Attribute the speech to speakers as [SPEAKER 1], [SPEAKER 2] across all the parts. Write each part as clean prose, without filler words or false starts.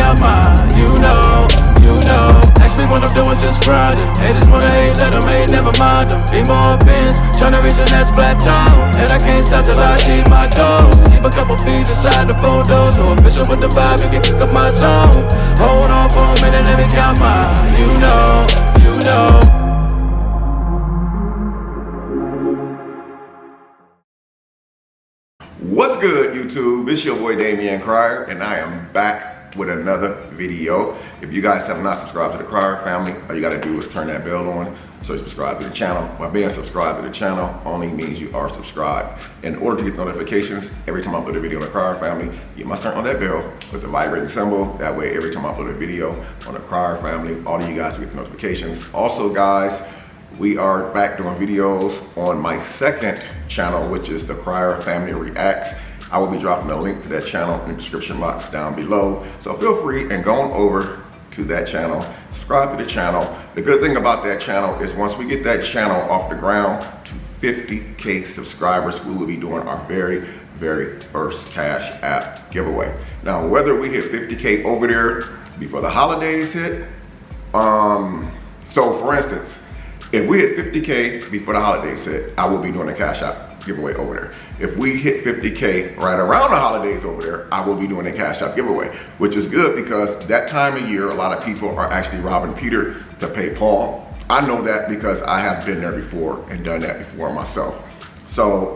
[SPEAKER 1] count mine. You know. Ask me what I'm doing, just grinding. Haters wanna hate, let them hate, never mind them. Be more bins, tryna reach the next plateau. And I can't stop till I achieve my goals. Keep a couple feet inside the photos. So official with the vibe, you can kick up my zone. Hold on for a minute, let me count mine. You know.
[SPEAKER 2] What's good, YouTube? It's your boy Damian Crier, and I am back with another video. If you guys have not subscribed to the Crier family, all you gotta do is turn that bell on so you subscribe to the channel. By being subscribed to the channel only means you are subscribed. In order to get notifications every time I upload a video on the Crier family, you must turn on that bell with the vibrating symbol. That way, every time I upload a video on the Crier family, all of you guys will get the notifications. Also, guys, we are back doing videos on my second channel, which is the Crier Family Reacts. I will be dropping a link to that channel in the description box down below. So feel free and go on over to that channel, subscribe to the channel. The good thing about that channel is once we get that channel off the ground to 50K subscribers, we will be doing our very first Cash App giveaway. Now, whether we hit 50K over there before the holidays hit, so for instance, if we hit 50K before the holidays hit, I will be doing a Cash App giveaway over there. If we hit 50K right around the holidays over there, I will be doing a Cash App giveaway, which is good because that time of year, a lot of people are actually robbing Peter to pay Paul. I know that because I have been there before and done that before myself. So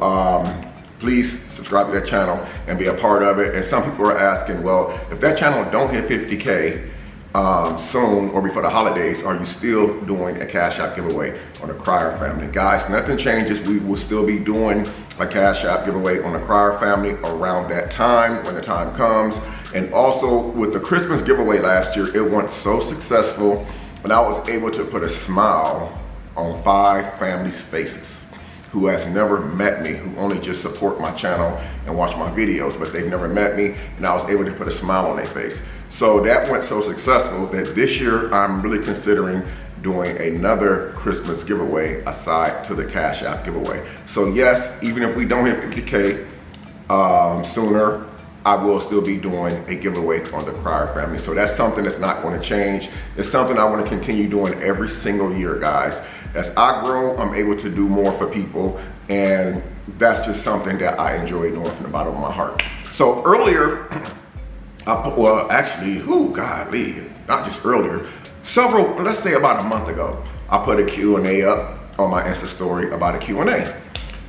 [SPEAKER 2] please subscribe to that channel and be a part of it. And some people are asking, well, if that channel don't hit 50K, soon or before the holidays, are you still doing a Cash App giveaway on the Crier family? Guys, nothing changes. We will still be doing a Cash App giveaway on the Crier family around that time when the time comes. And also with the Christmas giveaway last year, it went so successful and I was able to put a smile on 5 families' faces who has never met me, who only just support my channel and watch my videos, but they've never met me, and I was able to put a smile on their face. So that went so successful that this year I'm really considering doing another Christmas giveaway aside to the Cash App giveaway. So yes, even if we don't hit 50K sooner, I will still be doing a giveaway on the Crier family. So that's something that's not going to change. It's something I want to continue doing every single year, guys. As I grow, I'm able to do more for people, and that's just something that I enjoy doing from the bottom of my heart. So earlier, well, actually, golly, not just earlier, let's say about a month ago, I put a Q&A up on my Insta story about a Q&A,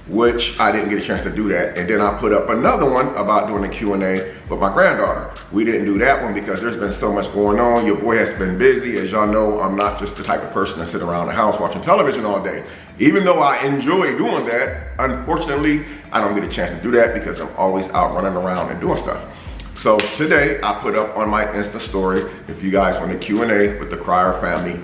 [SPEAKER 2] which I didn't get a chance to do that. And then I put up another one about doing a Q&A with my granddaughter. We didn't do that one because there's been so much going on. Your boy has been busy. As y'all know, I'm not just the type of person that sit around the house watching television all day. Even though I enjoy doing that, unfortunately, I don't get a chance to do that because I'm always out running around and doing stuff. So today I put up on my Insta story, if you guys want a Q&A with the Crier family,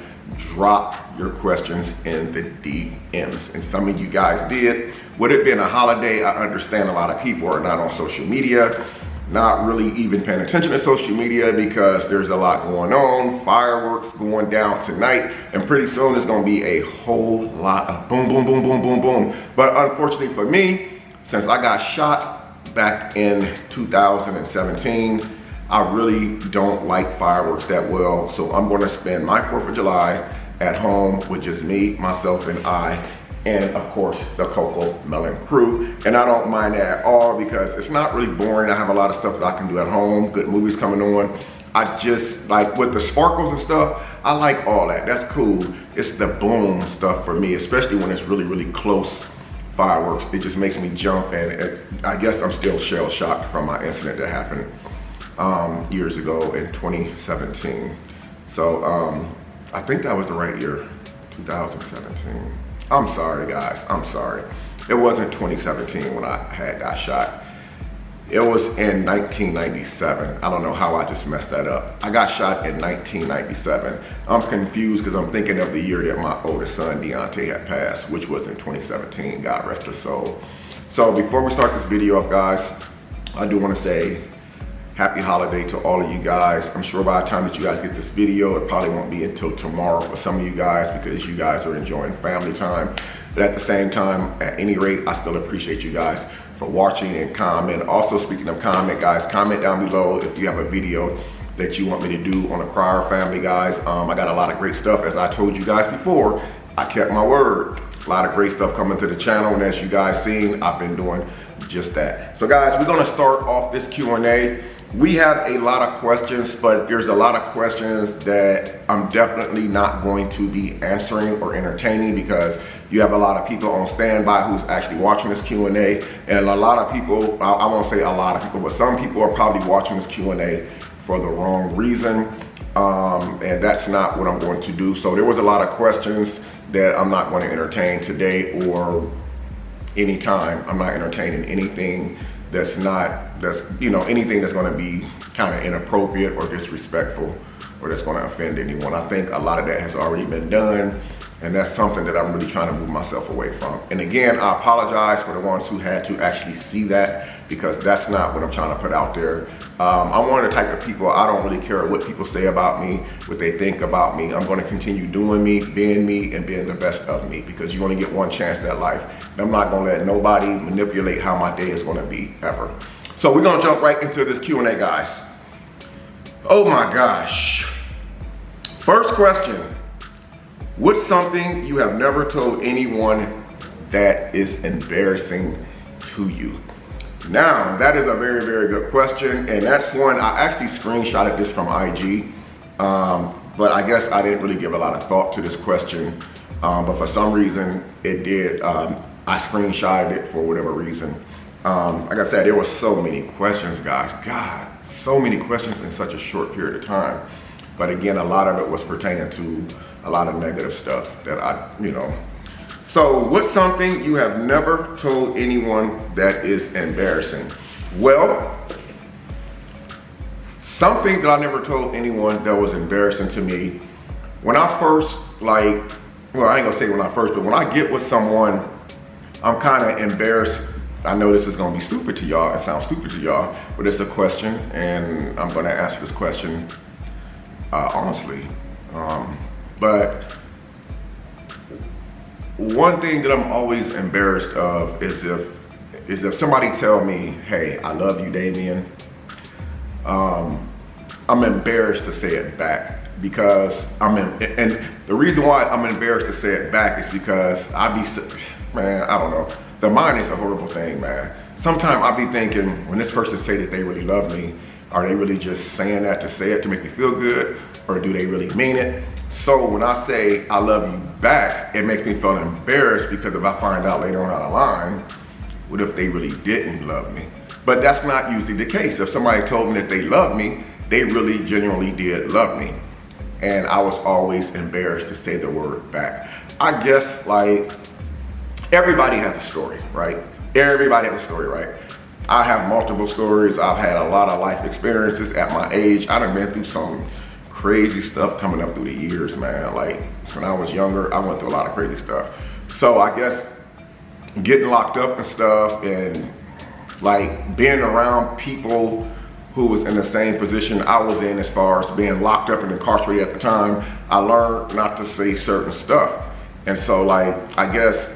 [SPEAKER 2] drop your questions in the DMs. And some of you guys did. With it being a holiday, I understand a lot of people are not on social media, not really even paying attention to social media because there's a lot going on, fireworks going down tonight, and pretty soon it's gonna be a whole lot of boom, boom, boom, boom, boom, boom. But unfortunately for me, since I got shot back in 2017, I really don't like fireworks that well. So I'm gonna spend my 4th of July at home with just me, myself, and I, and of course, the Coco Melon crew. And I don't mind that at all because it's not really boring. I have a lot of stuff that I can do at home, good movies coming on. I just, like with the sparkles and stuff, I like all that, that's cool. It's the boom stuff for me, especially when it's really close fireworks. It just makes me jump, and I guess I'm still shell shocked from my incident that happened years ago in 2017. So I think that was the right year, 2017. I'm sorry, guys, I'm sorry. It wasn't 2017 when I got shot. It was in 1997. I don't know how I just messed that up. I got shot in 1997. I'm confused because I'm thinking of the year that my oldest son, Deontay, had passed, which was in 2017, God rest his soul. So before we start this video off, guys, I do want to say happy holiday to all of you guys. I'm sure by the time that you guys get this video, it probably won't be until tomorrow for some of you guys because you guys are enjoying family time. But at the same time, at any rate, I still appreciate you guys for watching and comment. Also, speaking of comment, guys, comment down below if you have a video that you want me to do on the Crier family, guys. I got a lot of great stuff. As I told you guys before, I kept my word. A lot of great stuff coming to the channel, and as you guys seen, I've been doing just that. So guys, we're gonna start off this Q&A. We have a lot of questions, but there's a lot of questions that I'm definitely not going to be answering or entertaining, because you have a lot of people on standby who's actually watching this Q&A, and a lot of people, I won't say a lot of people, but some people are probably watching this Q&A for the wrong reason, and that's not what I'm going to do. So there was a lot of questions that I'm not going to entertain today or anytime. I'm not entertaining anything anything that's going to be kind of inappropriate or disrespectful or that's going to offend anyone. I think a lot of that has already been done, and that's something that I'm really trying to move myself away from. And again, I apologize for the ones who had to actually see that, because that's not what I'm trying to put out there. I'm one of the type of people, I don't really care what people say about me, what they think about me. I'm going to continue doing me, and being the best of me, because you only get one chance at life. And I'm not going to let nobody manipulate how my day is going to be, ever. So we're going to jump right into this Q&A, guys. Oh my gosh. First question. What's something you have never told anyone that is embarrassing to you? Now, that is a very, very good question, and that's one, I actually screenshotted this from IG, but I guess I didn't really give a lot of thought to this question, but for some reason it did. I screenshotted it for whatever reason. Like I said, there were so many questions, guys. God, so many questions in such a short period of time. But again, a lot of it was pertaining to a lot of negative stuff that So what's something you have never told anyone that is embarrassing? Well, something that I never told anyone that was embarrassing to me, when I first, well, I ain't gonna say when I first, but when I get with someone, I'm kind of embarrassed. I know this is gonna be stupid to y'all, it sounds stupid to y'all, but it's a question, and I'm gonna answer this question honestly. But one thing that I'm always embarrassed of is if somebody tell me, hey, I love you, Damien. I'm embarrassed to say it back, because and the reason why I'm embarrassed to say it back is because man, I don't know. The mind is a horrible thing, man. Sometimes I be thinking, when this person say that they really love me, are they really just saying that to say it to make me feel good, or do they really mean it? So when I say I love you back, it makes me feel embarrassed, because if I find out later on down the line, what if they really didn't love me? But that's not usually the case. If somebody told me that they love me, they really genuinely did love me. And I was always embarrassed to say the word back. I guess, like, everybody has a story, right? Everybody has a story, right? I have multiple stories. I've had a lot of life experiences at my age. I done been through some crazy stuff coming up through the years, man. Like, when I was younger, I went through a lot of crazy stuff. So I guess getting locked up and stuff, and like being around people who was in the same position I was in, as far as being locked up and incarcerated at the time, I learned not to say certain stuff. And so, like, I guess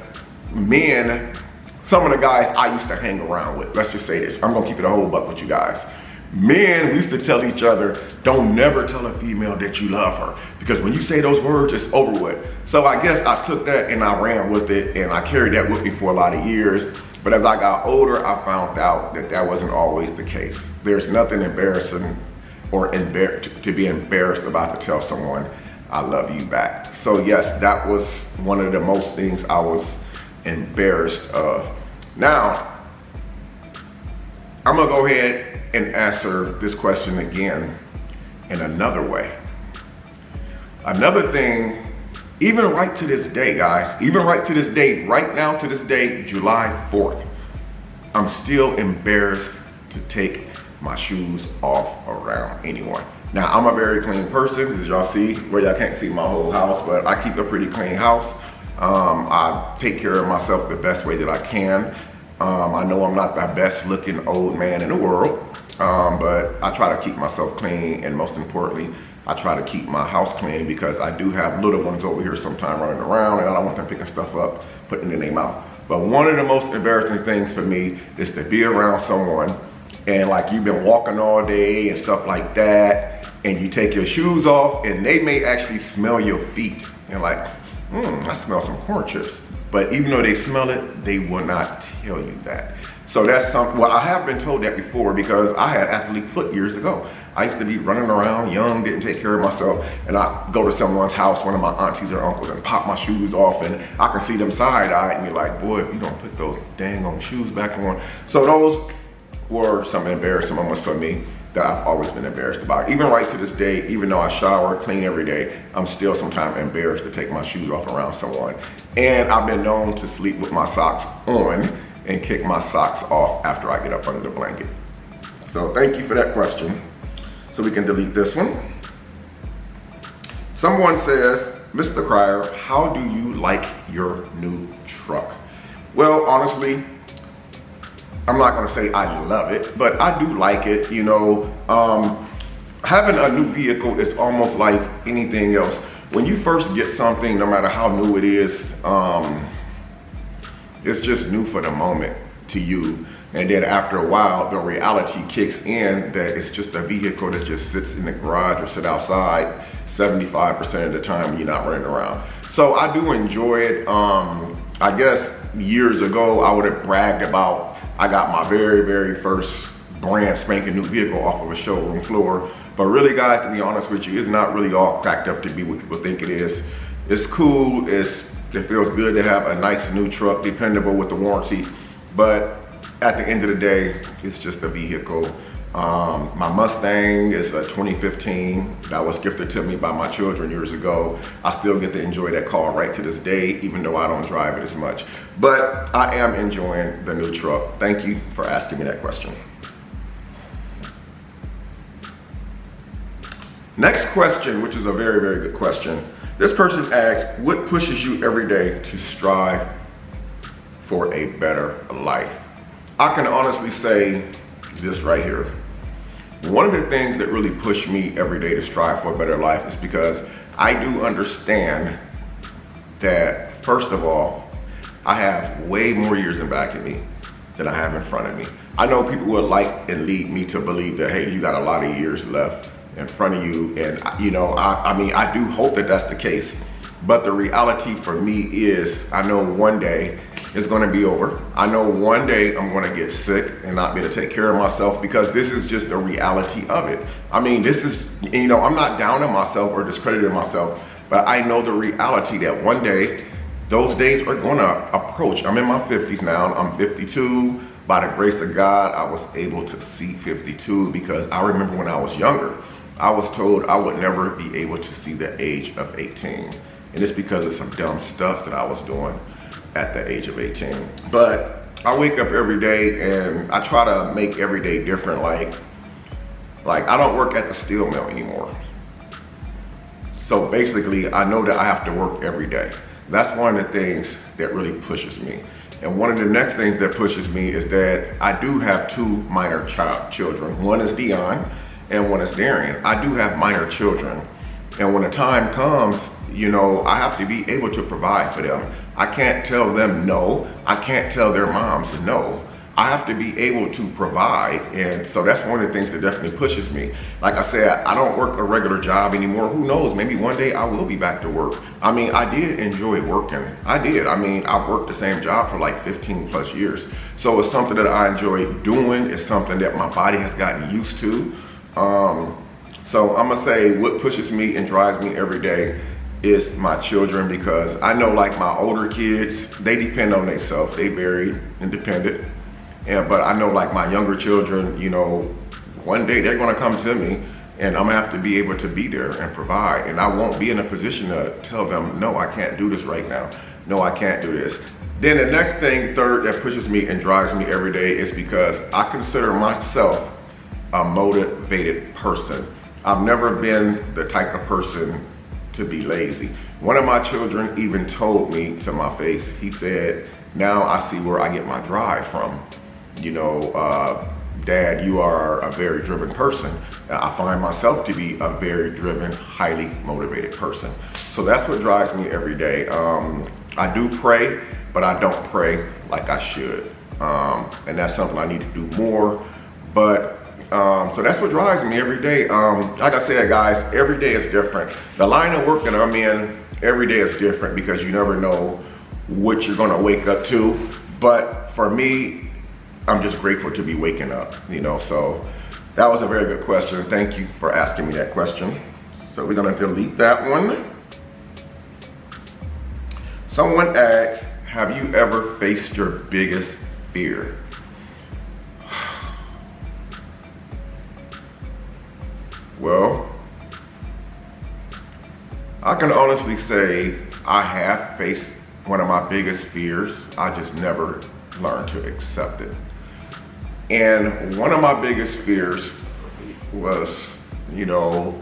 [SPEAKER 2] men, some of the guys I used to hang around with, let's just say this, I'm gonna keep it a whole buck with you guys. Men, we used to tell each other, don't never tell a female that you love her, because when you say those words, it's over with. So I guess I took that and I ran with it, and I carried that with me for a lot of years. But as I got older, I found out that that wasn't always the case. There's nothing embarrassing or to be embarrassed about to tell someone I love you back. So yes, that was one of the most things I was embarrassed of. Now, I'm gonna go ahead and answer this question again in another way. Another thing, even right to this day, guys, even right to this day, right now to this day, July 4th, I'm still embarrassed to take my shoes off around anyone. Now, I'm a very clean person, as y'all see, where y'all can't see my whole house, but I keep a pretty clean house. I take care of myself the best way that I can. I know I'm not the best looking old man in the world, but I try to keep myself clean, and most importantly, I try to keep my house clean, because I do have little ones over here sometime running around, and I don't want them picking stuff up, putting it in their mouth. But one of the most embarrassing things for me is to be around someone, and like you've been walking all day and stuff like that, and you take your shoes off and they may actually smell your feet and like, I smell some corn chips. But even though they smell it, they will not tell you that. So that's something, well, I have been told that before because I had athlete foot years ago. I used to be running around young, didn't take care of myself, and I go to someone's house, one of my aunties or uncles, and pop my shoes off, and I can see them side-eyed and be like, boy, if you don't put those dang on shoes back on. So those were some embarrassing moments for me that I've always been embarrassed about. Even right to this day, even though I shower, clean every day, I'm still sometimes embarrassed to take my shoes off around someone. And I've been known to sleep with my socks on and kick my socks off after I get up under the blanket. So thank you for that question. So we can delete this one. Someone says, Mr. Crier, how do you like your new truck? Well, honestly, I'm not gonna say I love it, but I do like it. You know, having a new vehicle is almost like anything else. When you first get something, no matter how new it is, it's just new for the moment to you. And then after a while, the reality kicks in that it's just a vehicle that just sits in the garage or sit outside 75% of the time when you're not running around. So I do enjoy it. I guess years ago, I would have bragged about, I got my very, very first brand spanking new vehicle off of a showroom floor. But really, guys, to be honest with you, it's not really all cracked up to be what people think it is. It's cool, it feels good to have a nice new truck, dependable with the warranty. But at the end of the day, it's just a vehicle. My Mustang is a 2015 that was gifted to me by my children years ago. I still get to enjoy that car right to this day, even though I don't drive it as much. But I am enjoying the new truck. Thank you for asking me that question. Next question, which is a very, very good question. This person asks, what pushes you every day to strive for a better life? I can honestly say this right here. One of the things that really push me every day to strive for a better life is because I do understand that, first of all, I have way more years in back of me than I have in front of me. I know people would like and lead me to believe that, hey, you got a lot of years left in front of you. And you know, I mean, I do hope that that's the case. But the reality for me is, I know one day it's gonna be over. I know one day I'm gonna get sick and not be able to take care of myself, because this is just the reality of it. I mean, this is, you know, I'm not down on myself or discrediting myself, but I know the reality that one day those days are gonna approach. I'm in my 50s now, I'm 52. By the grace of God, I was able to see 52 because I remember when I was younger, I was told I would never be able to see the age of 18. And it's because of some dumb stuff that I was doing at the age of 18. But I wake up every day and I try to make every day different. Like I don't work at the steel mill anymore. So basically, I know that I have to work every day. That's one of the things that really pushes me. And one of the next things that pushes me is that I do have two minor children. One is Dion and one is Darian. I do have minor children. And when the time comes, you know, I have to be able to provide for them. I can't tell them no. I can't tell their moms no. I have to be able to provide. And so that's one of the things that definitely pushes me. Like I said, I don't work a regular job anymore. Who knows, maybe one day I will be back to work. I mean, I did enjoy working. I did. I mean, I've worked the same job for like 15 plus years. So it's something that I enjoy doing. It's something that my body has gotten used to. So I'm gonna say what pushes me and drives me every day is my children, because I know, like, my older kids, they depend on themselves. They very independent. But I know, like, my younger children, you know, one day they're gonna come to me and I'm gonna have to be able to be there and provide. And I won't be in a position to tell them, no, I can't do this right now. No, I can't do this. Then the next thing, third, that pushes me and drives me every day is because I consider myself a motivated person. I've never been the type of person to be lazy. One of my children even told me to my face, he said, now I see where I get my drive from. You know, Dad, you are a very driven person. I find myself to be a very driven, highly motivated person. So that's what drives me every day. I do pray, but I don't pray like I should. And that's something I need to do more. But So that's what drives me every day. Like I said, guys, every day is different. The line of work that I'm in, every day is different because you never know what you're gonna wake up to. But for me, I'm just grateful to be waking up, you know, so that was a very good question. Thank you for asking me that question. So we're gonna delete that one. Someone asks, have you ever faced your biggest fear? Well, I can honestly say I have faced one of my biggest fears. I just never learned to accept it. And one of my biggest fears was, you know,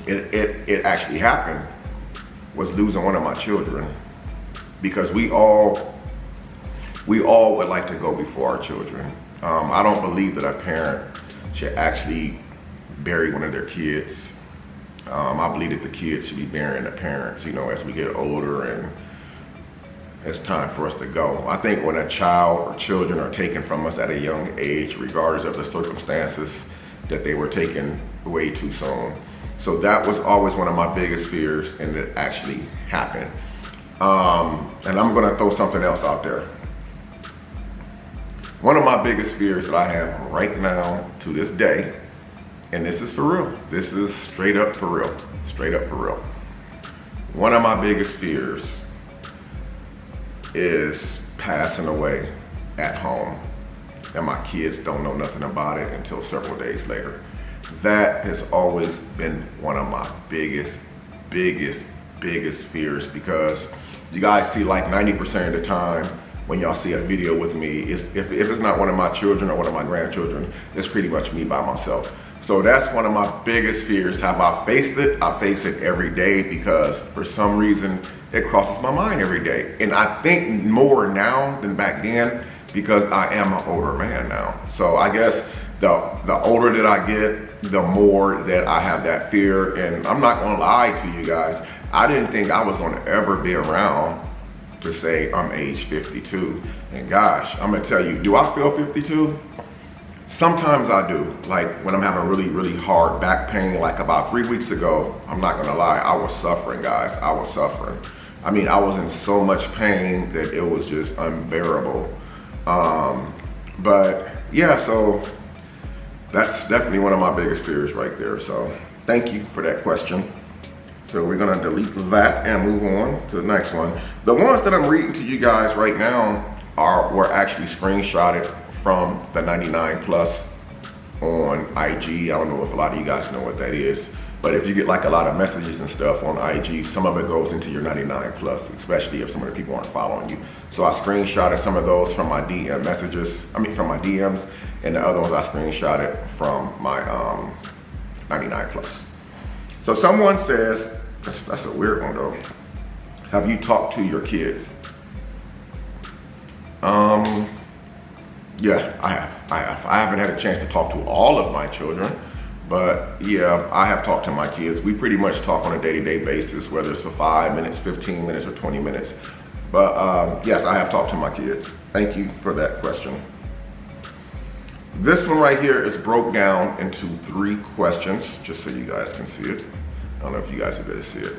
[SPEAKER 2] it actually happened, was losing one of my children. Because we all would like to go before our children. I don't believe that a parent should actually bury one of their kids. I believe that the kids should be burying the parents, you know, as we get older and it's time for us to go. I think when a child or children are taken from us at a young age, regardless of the circumstances, that they were taken way too soon. So that was always one of my biggest fears, and it actually happened. And I'm gonna throw something else out there. One of my biggest fears that I have right now to this day, and this is for real, this is straight up for real, straight up for real. One of my biggest fears is passing away at home and my kids don't know nothing about it until several days later. That has always been one of my biggest fears, because you guys see like 90% of the time when y'all see a video with me, if it's not one of my children or one of my grandchildren, it's pretty much me by myself. So that's one of my biggest fears. Have I faced it? I face it every day because for some reason it crosses my mind every day. And I think more now than back then because I am an older man now. So I guess the older that I get, the more that I have that fear. And I'm not gonna lie to you guys, I didn't think I was gonna ever be around to say I'm age 52. And gosh, I'm gonna tell you, do I feel 52? Sometimes I do. Like when I'm having really hard back pain, like about 3 weeks ago, I'm not gonna lie, I was suffering, guys. I was suffering. I mean, I was in so much pain that it was just unbearable. But yeah, so that's definitely one of my biggest fears right there. So thank you for that question. So we're gonna delete that and move on to the next one. The ones that I'm reading to you guys right now were actually screenshotted from the 99 Plus on IG. I don't know if a lot of you guys know what that is, but if you get like a lot of messages and stuff on IG, some of it goes into your 99 Plus, especially if some of the people aren't following you. So I screenshotted some of those from my DM messages, from my DMs, and the other ones I screenshotted from my 99 Plus. So someone says, that's a weird one though. Have you talked to your kids? Yeah, I have. I haven't had a chance to talk to all of my children, but yeah, I have talked to my kids. We pretty much talk on a day-to-day basis, whether it's for 5 minutes, 15 minutes, or 20 minutes. But yes, I have talked to my kids. Thank you for that question. This one right here is broke down into 3 questions, just so you guys can see it. I don't know if you guys are going to see it.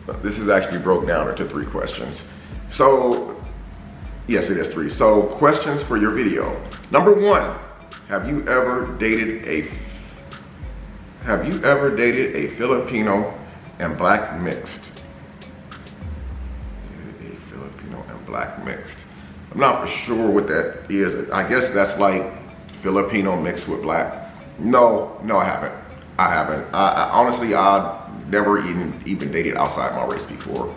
[SPEAKER 2] But this is actually broke down into 3 questions. So, yes, it is 3. So, questions for your video. Number 1, have you ever dated a Filipino and black mixed? A Filipino and black mixed. I'm not for sure what that is. I guess that's like Filipino mixed with black. No, I haven't. I honestly, I've never even dated outside my race before.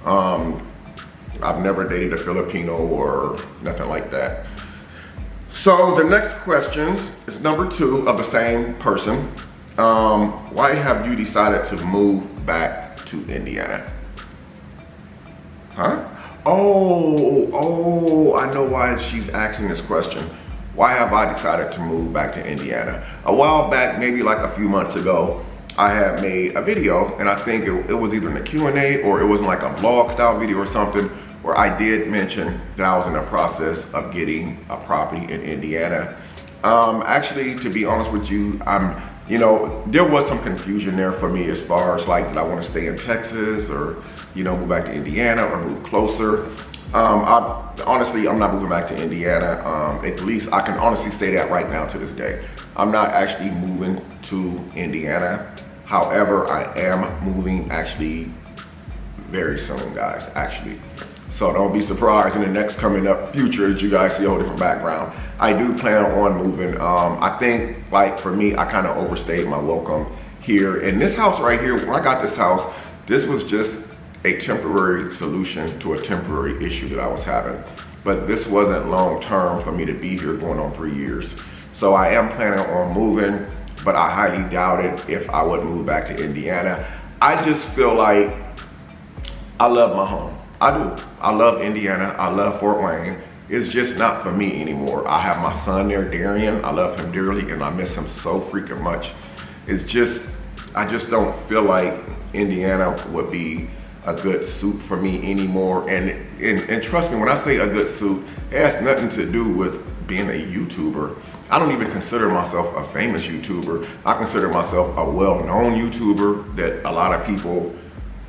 [SPEAKER 2] I've never dated a Filipino or nothing like that. So the next question is number 2 of the same person. Why have you decided to move back to Indiana? Huh? Oh, I know why she's asking this question. Why have I decided to move back to Indiana? A while back, maybe like a few months ago, I had made a video, and I think it was either in a Q&A or it was like a vlog style video or something, where I did mention that I was in the process of getting a property in Indiana. Actually, to be honest with you, there was some confusion there for me as far as like, did I want to stay in Texas or, move back to Indiana or move closer? Honestly, I'm not moving back to Indiana. At least I can honestly say that right now to this day. I'm not actually moving to Indiana. However, I am moving actually very soon, guys, actually. So don't be surprised in the next coming up future that you guys see a whole different background. I do plan on moving. I think, like, for me, I kind of overstayed my welcome here. In this house right here, when I got this house, this was just a temporary solution to a temporary issue that I was having. But this wasn't long term for me to be here going on 3 years. So I am planning on moving, but I highly doubted if I would move back to Indiana. I just feel like I love my home. I do. I love Indiana. I love Fort Wayne. It's just not for me anymore. I have my son there, Darian. I love him dearly and I miss him so freaking much. I just don't feel like Indiana would be a good suit for me anymore. And trust me, when I say a good suit, it has nothing to do with being a YouTuber. I don't even consider myself a famous YouTuber. I consider myself a well-known YouTuber that a lot of people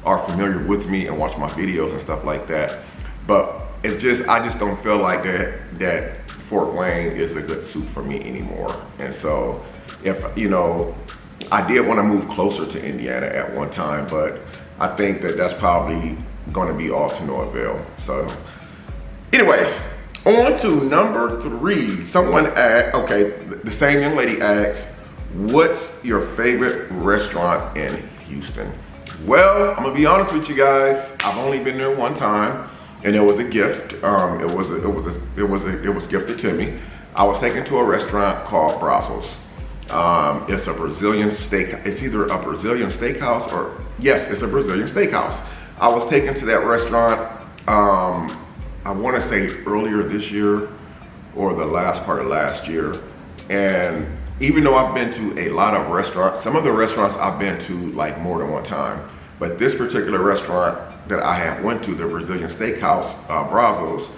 [SPEAKER 2] are familiar with me and watch my videos and stuff like that. But I just don't feel like that Fort Wayne is a good suit for me anymore. And so if, I did want to move closer to Indiana at one time, but I think that's probably going to be all to no avail. So anyway, on to number 3. Someone asked, the same young lady asked, what's your favorite restaurant in Houston? Well, I'm gonna be honest with you guys. I've only been there one time, and it was a gift. It was gifted to me. I was taken to a restaurant called Brazos. It's a Brazilian steak. It's either a Brazilian steakhouse or yes, it's a Brazilian steakhouse. I was taken to that restaurant. I want to say earlier this year or the last part of last year, and even though I've been to a lot of restaurants, some of the restaurants I've been to like more than one time, but this particular restaurant that I have went to, the Brazilian steakhouse, Brazos,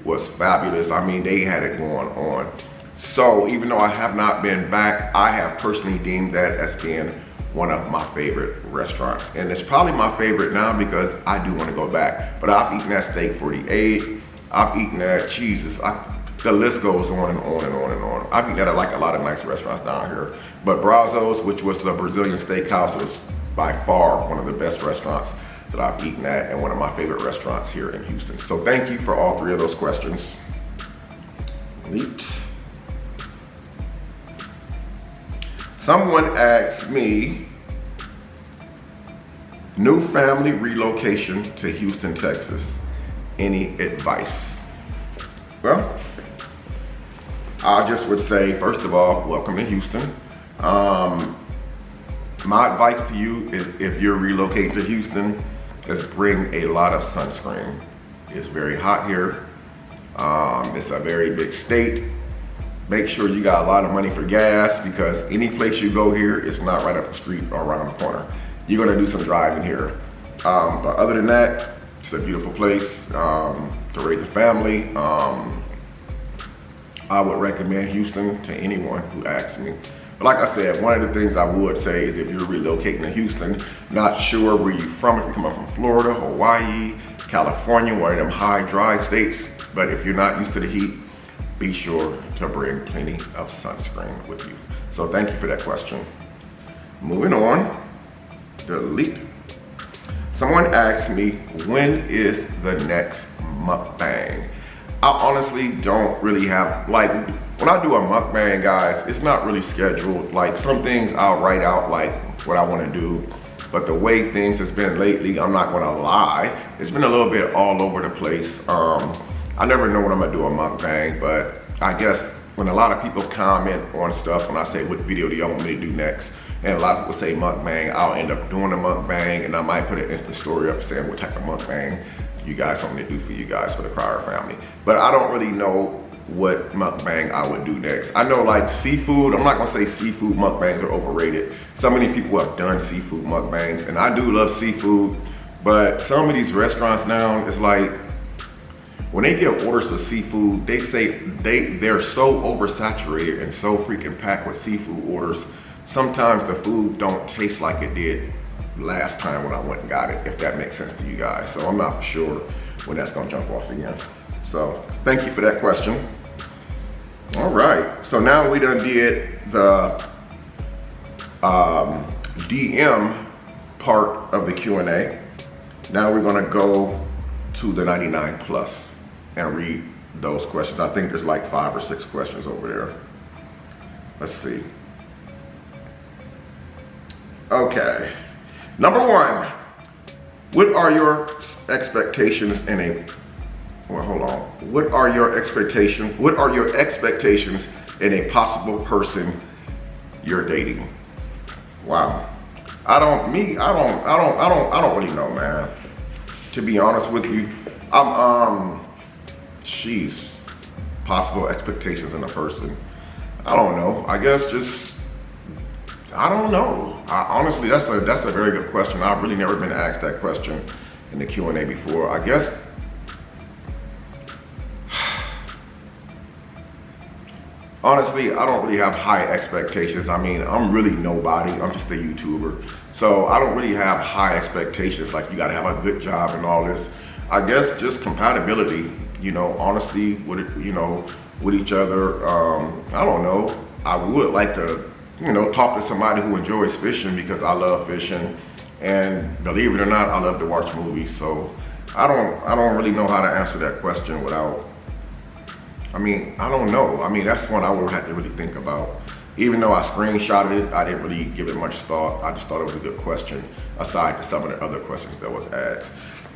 [SPEAKER 2] was fabulous. I mean, they had it going on. So even though I have not been back, I have personally deemed that as being one of my favorite restaurants. And it's probably my favorite now because I do want to go back. But I've eaten that steak 48, I've eaten that, Jesus, the list goes on and on and on and on. I've eaten at like a lot of nice restaurants down here. But Brazos, which was the Brazilian steakhouse, is by far one of the best restaurants that I've eaten at and one of my favorite restaurants here in Houston. So thank you for all 3 of those questions. Neat. Someone asked me, new family relocation to Houston, Texas. Any advice? Well, I just would say, first of all, welcome to Houston. My advice to you is if you're relocating to Houston, is bring a lot of sunscreen. It's very hot here. It's a very big state. Make sure you got a lot of money for gas because any place you go here, it's not right up the street or around the corner. You're gonna do some driving here. But other than that, it's a beautiful place to raise a family. I would recommend Houston to anyone who asks me. But like I said, one of the things I would say is if you're relocating to Houston, not sure where you're from, if you're coming from Florida, Hawaii, California, one of them high, dry states, but if you're not used to the heat, be sure to bring plenty of sunscreen with you. So thank you for that question. Moving on, delete. Someone asked me, when is the next mukbang? I honestly don't really have, like, when I do a mukbang, guys, it's not really scheduled. Like, some things I'll write out, like, what I want to do. But the way things has been lately, I'm not gonna lie, it's been a little bit all over the place. I never know when I'm gonna do a mukbang, but I guess when a lot of people comment on stuff, when I say, what video do y'all want me to do next? And a lot of people say mukbang, I'll end up doing a mukbang, and I might put an Insta story up saying what type of mukbang you guys want me to do for you guys, for the Cryer family. But I don't really know what mukbang I would do next. I know, like, seafood, I'm not gonna say seafood mukbangs are overrated. So many people have done seafood mukbangs, and I do love seafood, but some of these restaurants now, it's like, when they give orders for seafood, they say they're so oversaturated and so freaking packed with seafood orders. Sometimes the food don't taste like it did last time when I went and got it, if that makes sense to you guys. So I'm not sure when that's gonna jump off again. So thank you for that question. All right, so now we done did the DM part of the Q&A. Now we're gonna go to the 99 plus and read those questions. I think there's like 5 or 6 questions over there. Let's see. Okay, number 1, what are your expectations in a, well, hold on. What are your expectations in a possible person you're dating? Wow. I don't really know, man. To be honest with you, possible expectations in a person. I don't know. I guess I don't know. Honestly, that's a very good question. I've really never been asked that question in the Q&A before. I guess, honestly, I don't really have high expectations. I mean, I'm really nobody. I'm just a YouTuber. So I don't really have high expectations, like you gotta have a good job and all this. I guess just compatibility, you know, honesty with, you know, with each other. I don't know. I would like to, you know, talk to somebody who enjoys fishing because I love fishing. And believe it or not, I love to watch movies. So I don't really know how to answer that question without, I mean, I don't know. I mean, that's one I would have to really think about. Even though I screenshotted it, I didn't really give it much thought. I just thought it was a good question, aside to some of the other questions that was asked.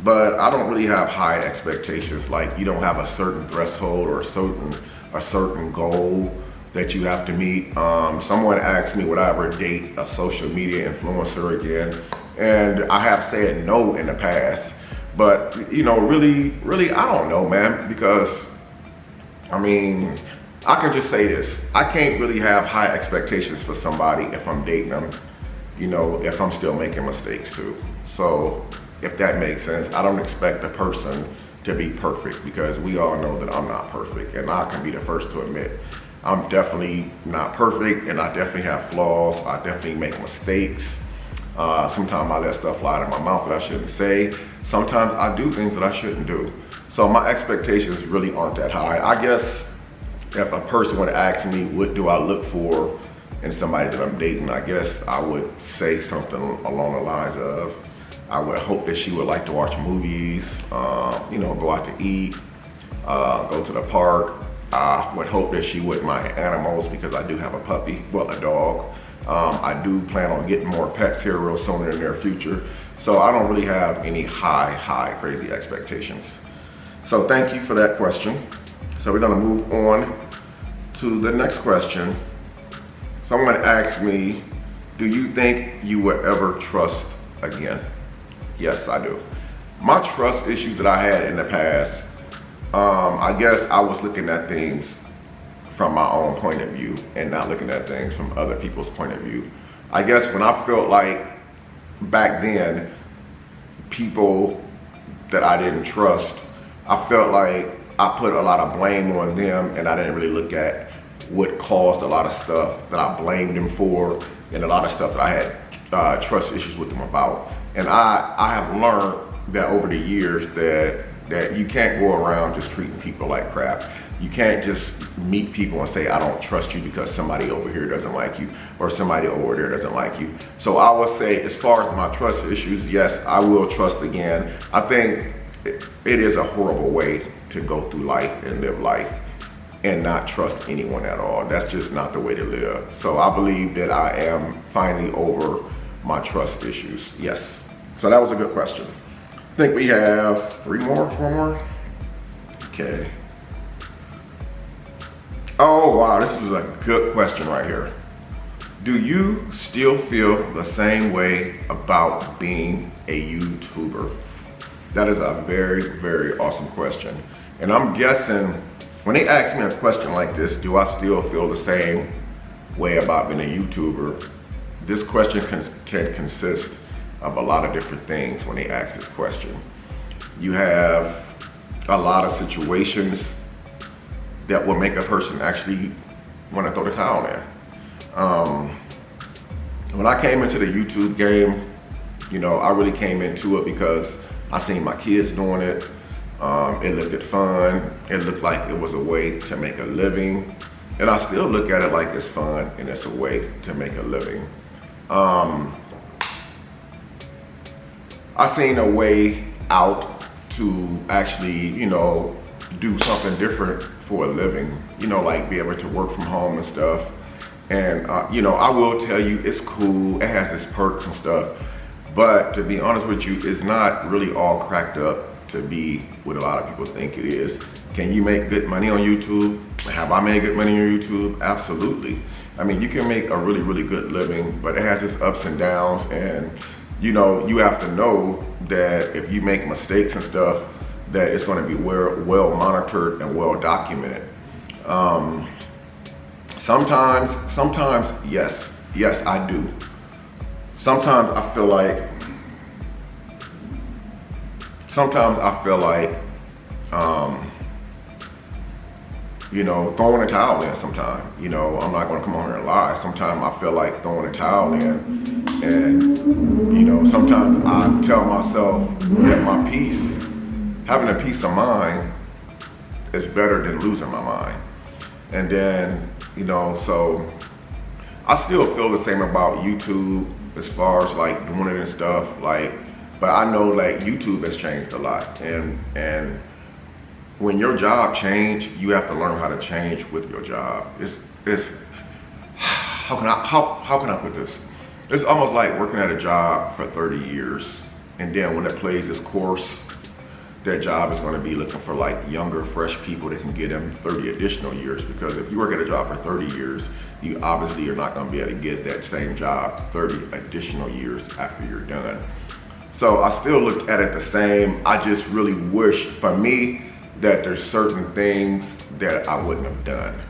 [SPEAKER 2] But I don't really have high expectations. Like, you don't have a certain threshold or a certain goal that you have to meet. Someone asked me would I ever date a social media influencer again, and I have said no in the past. But you know, really, I don't know, man, because I mean, I can just say this. I can't really have high expectations for somebody if I'm dating them, you know, if I'm still making mistakes too. So if that makes sense, I don't expect the person to be perfect because we all know that I'm not perfect, and I can be the first to admit I'm definitely not perfect, and I definitely have flaws. I definitely make mistakes. Sometimes I let stuff fly out of my mouth that I shouldn't say. Sometimes I do things that I shouldn't do. So my expectations really aren't that high. I guess if a person would ask me, what do I look for in somebody that I'm dating, I guess I would say something along the lines of, I would hope that she would like to watch movies, you know, go out to eat, go to the park. I would hope that she wouldn't mind animals because I do have a puppy, well, a dog. I do plan on getting more pets here real soon in the near future. So I don't really have any high, crazy expectations. So thank you for that question. So we're gonna move on to the next question. Someone asked me, do you think you would ever trust again? Yes, I do. My trust issues that I had in the past, I guess I was looking at things from my own point of view and not looking at things from other people's point of view. I guess when I felt like back then, people that I didn't trust, I felt like I put a lot of blame on them, and I didn't really look at what caused a lot of stuff that I blamed them for, and a lot of stuff that I had trust issues with them about. And I have learned that over the years that you can't go around just treating people like crap. You can't just meet people and say, I don't trust you because somebody over here doesn't like you or somebody over there doesn't like you. So I would say, as far as my trust issues, yes, I will trust again. I think it is a horrible way to go through life and live life and not trust anyone at all. That's just not the way to live. So I believe that I am finally over my trust issues, yes. So that was a good question. I think we have 4 more. Okay. Oh wow, this is a good question right here. Do you still feel the same way about being a YouTuber? That is a very, very awesome question. And I'm guessing when they ask me a question like this, do I still feel the same way about being a YouTuber? This question can consist of a lot of different things when they ask this question. You have a lot of situations that will make a person actually want to throw the towel in. When I came into the YouTube game, I really came into it because I seen my kids doing it. It looked fun. It looked like it was a way to make a living. And I still look at it like it's fun and it's a way to make a living. I seen a way out to actually, do something different for a living, like be able to work from home and stuff. And, I will tell you, it's cool. It has its perks and stuff. But to be honest with you, it's not really all cracked up to be what a lot of people think it is. Can you make good money on YouTube? Have I made good money on YouTube? Absolutely. I mean, you can make a really, really good living, but it has its ups and downs. And, you have to know that if you make mistakes and stuff, that it's going to be well monitored and well documented. Sometimes, yes, I do. Sometimes I feel like throwing a towel in sometimes. I'm not gonna come on here and lie. Sometimes I feel like throwing a towel in. And, sometimes I tell myself that having a peace of mind is better than losing my mind. And then, so I still feel the same about YouTube as far as like doing it and stuff. But I know like YouTube has changed a lot. And when your job change, you have to learn how to change with your job. It's how can I put this? It's almost like working at a job for 30 years, and then when it plays its course, that job is going to be looking for like younger, fresh people that can get them 30 additional years. Because if you work at a job for 30 years, you obviously are not going to be able to get that same job 30 additional years after you're done. So I still look at it the same. I just really wish, for me, that there's certain things that I wouldn't have done.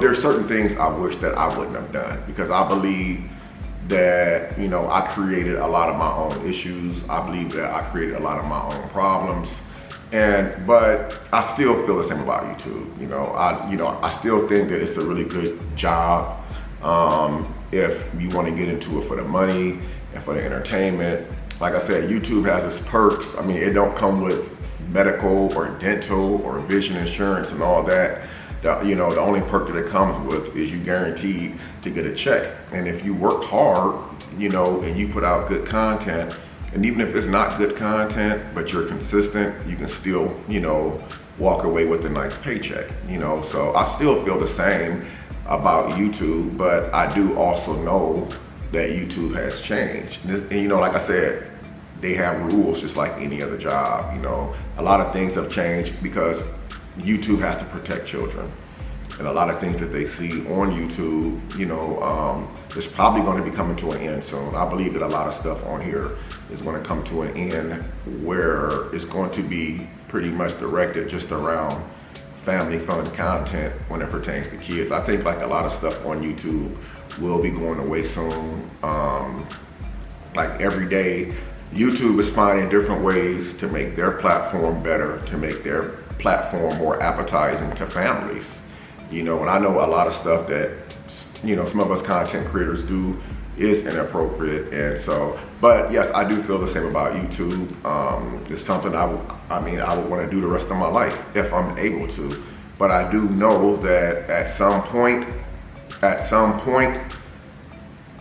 [SPEAKER 2] There's certain things I wish that I wouldn't have done, because I believe that, I created a lot of my own issues. I believe that I created a lot of my own problems. But I still feel the same about YouTube. I still think that it's a really good job. If you want to get into it for the money and for the entertainment. Like I said, YouTube has its perks. I mean, it don't come with medical or dental or vision insurance and all that. The only perk that it comes with is you guaranteed to get a check. And if you work hard, and you put out good content, and even if it's not good content, but you're consistent, you can still, walk away with a nice paycheck, So I still feel the same about YouTube, but I do also know that YouTube has changed. And like I said, they have rules just like any other job. A lot of things have changed because YouTube has to protect children. And a lot of things that they see on YouTube, is probably going to be coming to an end soon. I believe that a lot of stuff on here is going to come to an end where it's going to be pretty much directed just around family fun content when it pertains to kids. I think like a lot of stuff on YouTube will be going away soon. Like every day, YouTube is finding different ways to make their platform better, to make their platform more appetizing to families. And I know a lot of stuff that, some of us content creators do is inappropriate. And so, but yes, I do feel the same about YouTube. It's something I would want to do the rest of my life if I'm able to. But I do know that at some point, I'm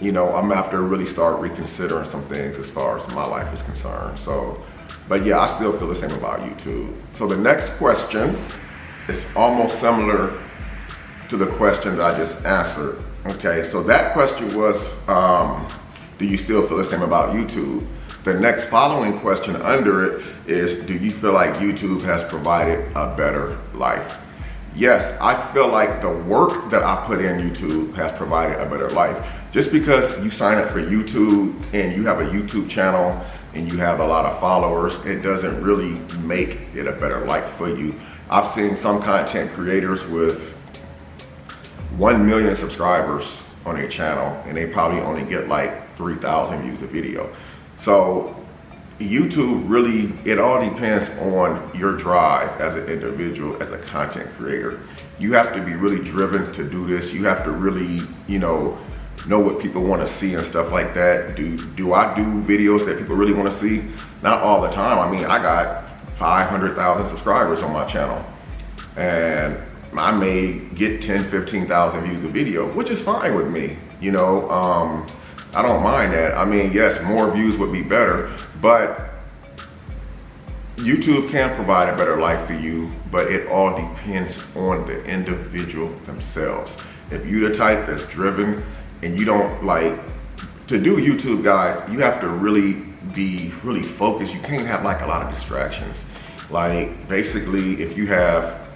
[SPEAKER 2] gonna have to really start reconsidering some things as far as my life is concerned. So, but yeah, I still feel the same about YouTube. So the next question is almost similar to the question that I just answered. Okay, so that question was, do you still feel the same about YouTube? The next following question under it is, do you feel like YouTube has provided a better life? Yes, I feel like the work that I put in YouTube has provided a better life. Just because you sign up for YouTube and you have a YouTube channel and you have a lot of followers, it doesn't really make it a better life for you. I've seen some content creators with 1 million subscribers on their channel and they probably only get like 3,000 views a video. So YouTube really, it all depends on your drive as an individual, as a content creator. You have to be really driven to do this. You have to really, know what people want to see and stuff like that. Do I do videos that people really want to see? Not all the time. I mean, I got 500,000 subscribers on my channel, and I may get 10, 15,000 views a video, which is fine with me. I don't mind that. I mean, yes, more views would be better, but YouTube can provide a better life for you, but it all depends on the individual themselves. If you're the type that's driven and you don't like to do YouTube, guys, you have to really be really focused. You can't have like a lot of distractions. Like basically, if you have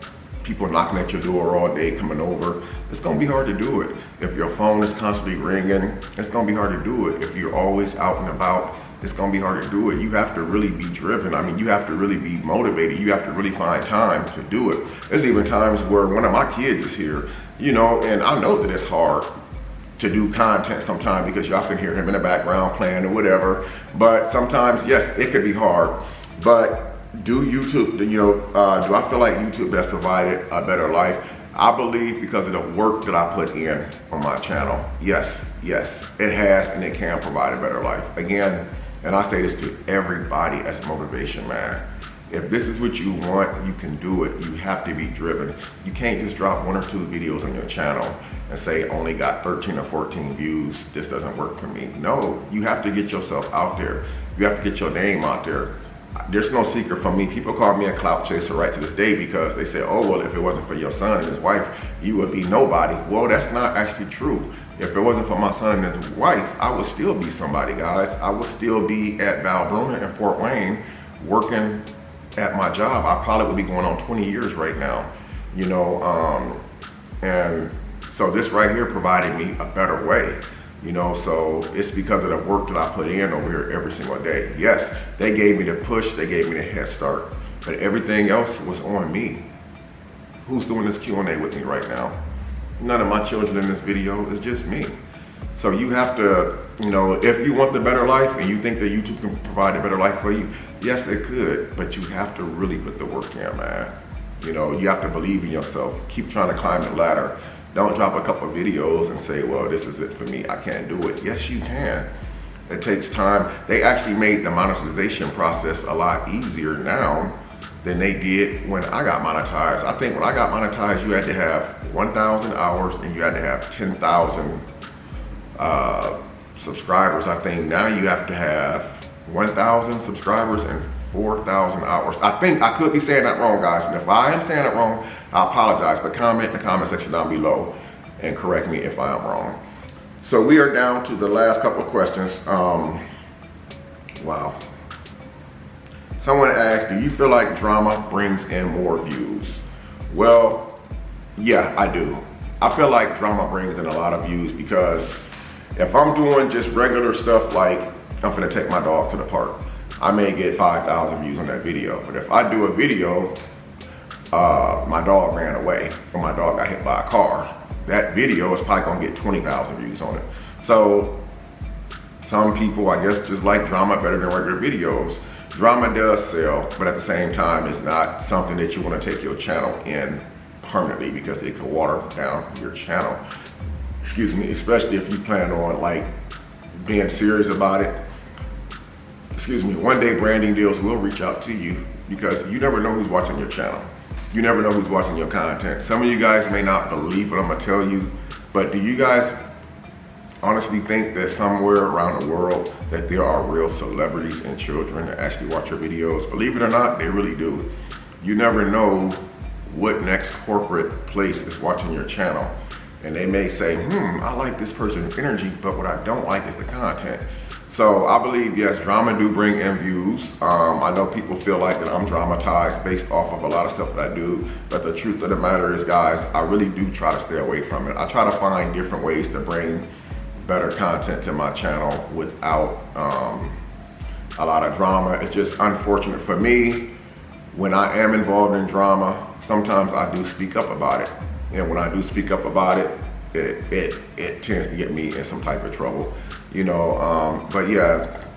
[SPEAKER 2] people knocking at your door all day coming over, it's gonna be hard to do it. If your phone is constantly ringing, it's gonna be hard to do it. If you're always out and about, it's gonna be hard to do it. You have to really be driven. I mean, you have to really be motivated. You have to really find time to do it. There's even times where one of my kids is here, and I know that it's hard to do content sometimes because y'all can hear him in the background playing or whatever. But sometimes, yes, it could be hard. But do I feel like YouTube has provided a better life? I believe because of the work that I put in on my channel. Yes, it has, and it can provide a better life. Again, and I say this to everybody as a motivation, man. If this is what you want, you can do it. You have to be driven. You can't just drop 1 or 2 videos on your channel and say only got 13 or 14 views. This doesn't work for me. No, you have to get yourself out there. You have to get your name out there. There's no secret from me. People call me a clout chaser right to this day because they say, oh, well, if it wasn't for your son and his wife, you would be nobody. Well, that's not actually true. If it wasn't for my son and his wife, I would still be somebody, guys. I would still be at Val Bruna in Fort Wayne working at my job. I probably would be going on 20 years right now, and so this right here provided me a better way. So it's because of the work that I put in over here every single day. Yes, they gave me the push, they gave me the head start, but everything else was on me. Who's doing this Q&A with me right now? None of my children in this video, it's just me. So you have to, if you want the better life and you think that YouTube can provide a better life for you, yes, it could, but you have to really put the work in, man. You have to believe in yourself. Keep trying to climb the ladder. Don't drop a couple of videos and say, well, this is it for me, I can't do it. Yes, you can. It takes time. They actually made the monetization process a lot easier now than they did when I got monetized. I think when I got monetized, you had to have 1,000 hours and you had to have 10,000 subscribers. I think now you have to have 1,000 subscribers and 4,000 hours. I think I could be saying that wrong, guys. And if I am saying it wrong, I apologize. But comment in the comment section down below and correct me if I am wrong. So we are down to the last couple of questions. Wow. Someone asked, do you feel like drama brings in more views? Well, yeah, I do. I feel like drama brings in a lot of views because if I'm doing just regular stuff like I'm finna take my dog to the park, I may get 5,000 views on that video. But if I do a video, my dog ran away or my dog got hit by a car, that video is probably gonna get 20,000 views on it. So some people, I guess, just like drama better than regular videos. Drama does sell, but at the same time, it's not something that you wanna take your channel in permanently because it could water down your channel. Excuse me, especially if you plan on like being serious about it. Excuse me, one day branding deals will reach out to you because you never know who's watching your channel. You never know who's watching your content. Some of you guys may not believe what I'm gonna tell you, but do you guys honestly think that somewhere around the world that there are real celebrities and children that actually watch your videos? Believe it or not, they really do. You never know what next corporate place is watching your channel. And they may say, I like this person's energy, but what I don't like is the content. So I believe, yes, drama do bring in views. I know people feel like that I'm dramatized based off of a lot of stuff that I do, but the truth of the matter is, guys, I really do try to stay away from it. I try to find different ways to bring better content to my channel without a lot of drama. It's just unfortunate for me, when I am involved in drama, sometimes I do speak up about it. And when I do speak up about it, it tends to get me in some type of trouble. But yeah,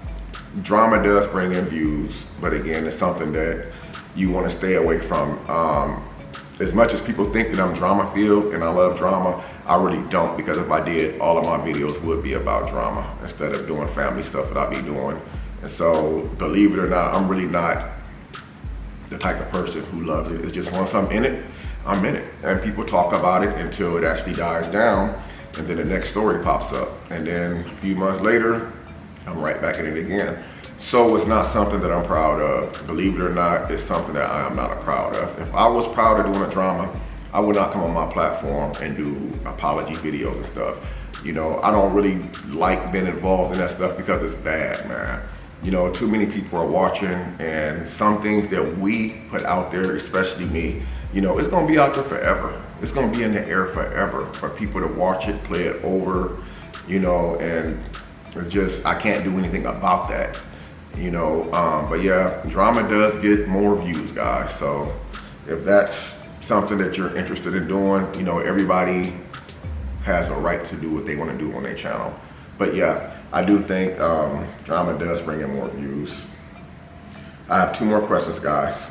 [SPEAKER 2] drama does bring in views, but again, it's something that you want to stay away from. As much as people think that I'm drama filled and I love drama, I really don't, because if I did, all of my videos would be about drama instead of doing family stuff that I be doing. And so, believe it or not, I'm really not the type of person who loves it. It's just once I'm in it, I'm in it. And people talk about it until it actually dies down, and then the next story pops up. And then a few months later, I'm right back in it again. So it's not something that I'm proud of. Believe it or not, it's something that I am not proud of. If I was proud of doing a drama, I would not come on my platform and do apology videos and stuff. You know, I don't really like being involved in that stuff because it's bad, man. You know, too many people are watching, and some things that we put out there, especially me, you know, it's gonna be out there forever. It's gonna be in the air forever for people to watch it, play it over, you know, and it's just, I can't do anything about that. You know, but yeah, drama does get more views, guys. So if that's something that you're interested in doing, you know, everybody has a right to do what they want to do on their channel. But yeah, I do think drama does bring in more views. I have 2 more questions, guys.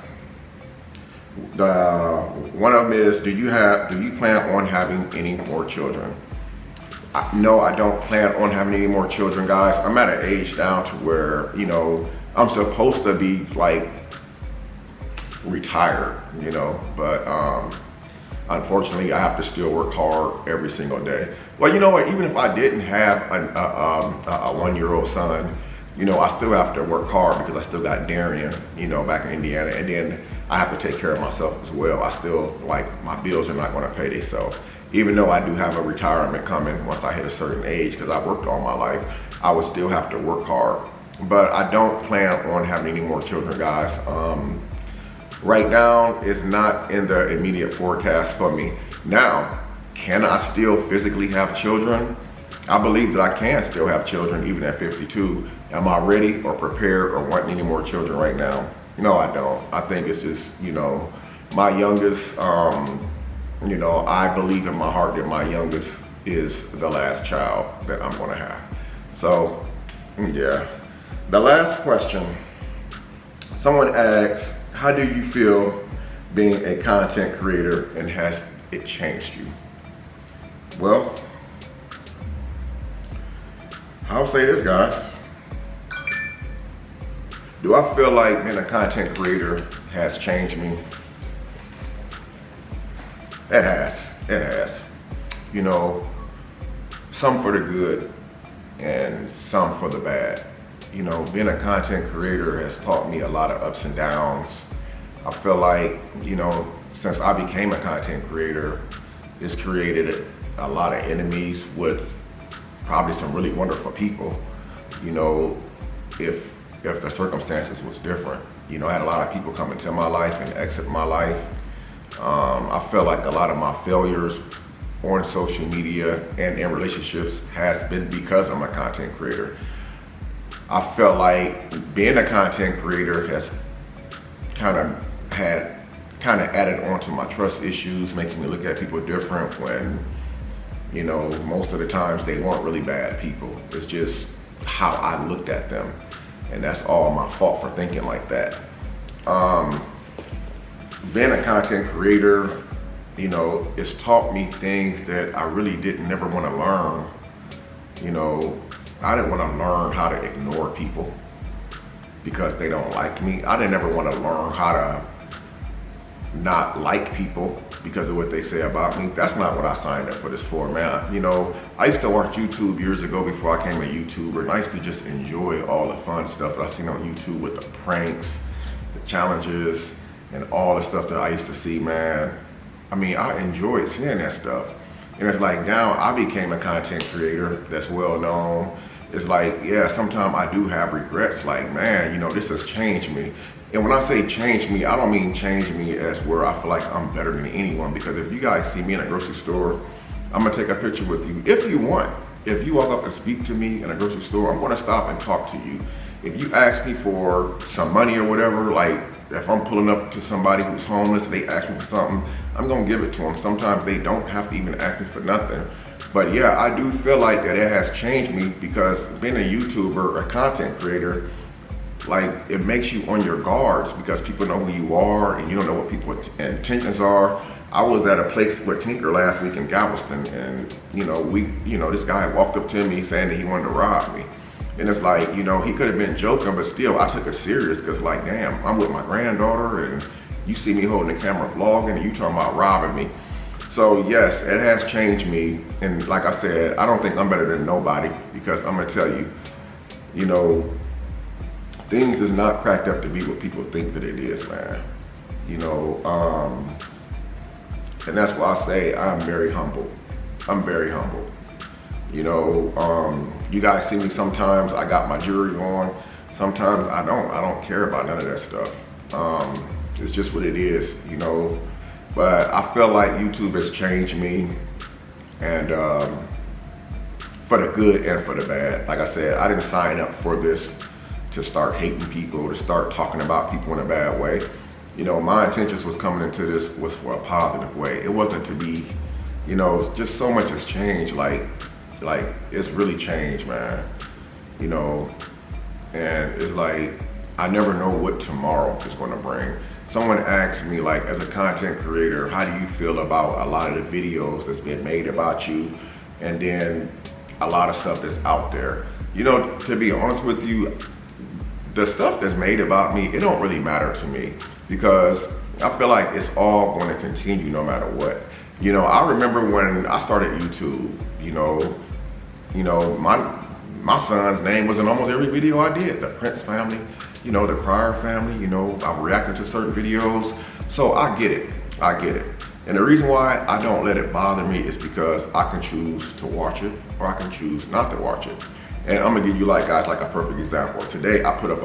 [SPEAKER 2] One of them is, do you plan on having any more children? No, I don't plan on having any more children, guys. I'm at an age down to where, you know, I'm supposed to be like retired, you know, but unfortunately I have to still work hard every single day. Well, you know what, even if I didn't have a 1-year-old son, you know, I still have to work hard because I still got Darian, you know, back in Indiana, and then I have to take care of myself as well. I still, like, my bills are not gonna pay themselves. Even though I do have a retirement coming once I hit a certain age, because I worked all my life, I would still have to work hard. But I don't plan on having any more children, guys. Right now, it's not in the immediate forecast for me. Now, can I still physically have children? I believe that I can still have children even at 52. Am I ready or prepared or wanting any more children right now? No, I don't. I think it's just, you know, my youngest, you know, I believe in my heart that my youngest is the last child that I'm gonna have. So, yeah. The last question, someone asks, how do you feel being a content creator, and has it changed you? Well, I'll say this, guys. Do I feel like being a content creator has changed me? It has. You know, some for the good and some for the bad. You know, being a content creator has taught me a lot of ups and downs. I feel like, you know, since I became a content creator, it's created a lot of enemies with probably some really wonderful people. You know, if the circumstances was different. You know, I had a lot of people come into my life and exit my life. I feel like a lot of my failures on social media and in relationships has been because I'm a content creator. I felt like being a content creator has kind of added on to my trust issues, making me look at people different when, you know, most of the times they weren't really bad people. It's just how I looked at them. And that's all my fault for thinking like that. Being a content creator, you know, it's taught me things that I really never want to learn. You know, I didn't want to learn how to ignore people because they don't like me. I didn't ever want to learn how to not like people because of what they say about me. That's not what I signed up for this for, man. You know, I used to watch YouTube years ago before I became a YouTuber, and I used to just enjoy all the fun stuff that I seen on YouTube with the pranks, the challenges, and all the stuff that I used to see, man. I mean, I enjoyed seeing that stuff. And it's like now I became a content creator that's well known. It's like, yeah, sometimes I do have regrets, like, man, you know, this has changed me. And when I say change me, I don't mean change me as where I feel like I'm better than anyone, because if you guys see me in a grocery store, I'm gonna take a picture with you if you want. If you walk up and speak to me in a grocery store, I'm gonna stop and talk to you. If you ask me for some money or whatever, like if I'm pulling up to somebody who's homeless and they ask me for something, I'm gonna give it to them. Sometimes they don't have to even ask me for nothing. But yeah, I do feel like that it has changed me, because being a YouTuber, a content creator, like, it makes you on your guards because people know who you are and you don't know what people's intentions are. I was at a place with Tinker last week in Galveston, and this guy walked up to me saying that he wanted to rob me. And it's like, he could have been joking, but still I took it serious because, like, damn, I'm with my granddaughter and you see me holding the camera vlogging and you talking about robbing me. So yes, it has changed me. And like I said, I don't think I'm better than nobody, because I'm gonna tell you, things is not cracked up to be what people think that it is, man. And that's why I say I'm very humble. I'm very humble. You guys see me sometimes, I got my jewelry on. Sometimes I don't care about none of that stuff. It's just what it is, But I feel like YouTube has changed me, and for the good and for the bad. Like I said, I didn't sign up for this to start hating people, to start talking about people in a bad way. My intentions was coming into this was for a positive way. It wasn't to be, just so much has changed. Like it's really changed, man. And it's like, I never know what tomorrow is gonna bring. Someone asked me, like, as a content creator, how do you feel about a lot of the videos that's been made about you, and then a lot of stuff that's out there? To be honest with you, the stuff that's made about me, it don't really matter to me, because I feel like it's all going to continue no matter what. I remember when I started YouTube, my son's name was in almost every video I did. The Prince family, the Crier family, I'm reacting to certain videos. So I get it. And the reason why I don't let it bother me is because I can choose to watch it or I can choose not to watch it. And I'm gonna give you guys a perfect example. Today I put up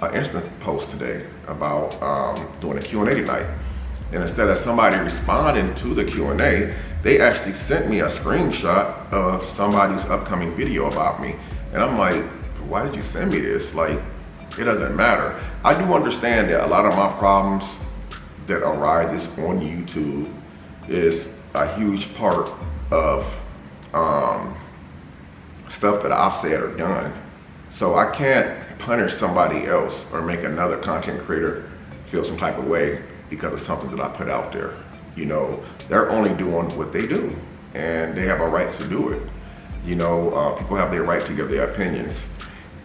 [SPEAKER 2] an instant post today about doing a Q&A tonight. And instead of somebody responding to the Q&A, they actually sent me a screenshot of somebody's upcoming video about me. And I'm like, why did you send me this? Like, it doesn't matter. I do understand that a lot of my problems that arises on YouTube is a huge part of stuff that I've said or done. So I can't punish somebody else or make another content creator feel some type of way because of something that I put out there. They're only doing what they do, and they have a right to do it. People have their right to give their opinions.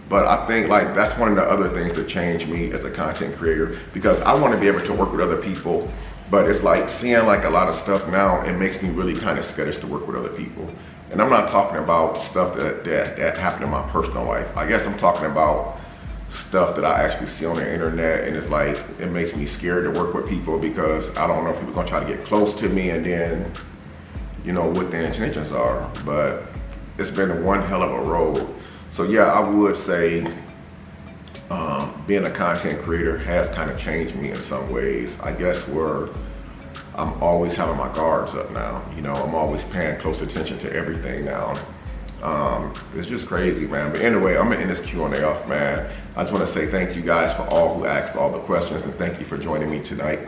[SPEAKER 2] But I think that's one of the other things that changed me as a content creator, because I want to be able to work with other people, but it's like seeing a lot of stuff now, it makes me really kind of skittish to work with other people. And I'm not talking about stuff that happened in my personal life. I guess I'm talking about stuff that I actually see on the internet, and it's like, it makes me scared to work with people because I don't know if people are gonna try to get close to me and then, what their intentions are. But it's been one hell of a road. So yeah, I would say being a content creator has kind of changed me in some ways. I guess where I'm always having my guards up now. I'm always paying close attention to everything now. It's just crazy, man. But anyway, I'm gonna end this Q&A off, man. I just want to say thank you guys for all who asked all the questions, and thank you for joining me tonight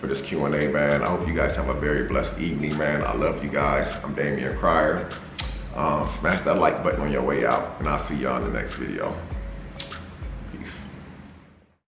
[SPEAKER 2] for this Q&A, man. I hope you guys have a very blessed evening, man. I love you guys. I'm Damian Crier. Smash that like button on your way out, and I'll see y'all in the next video.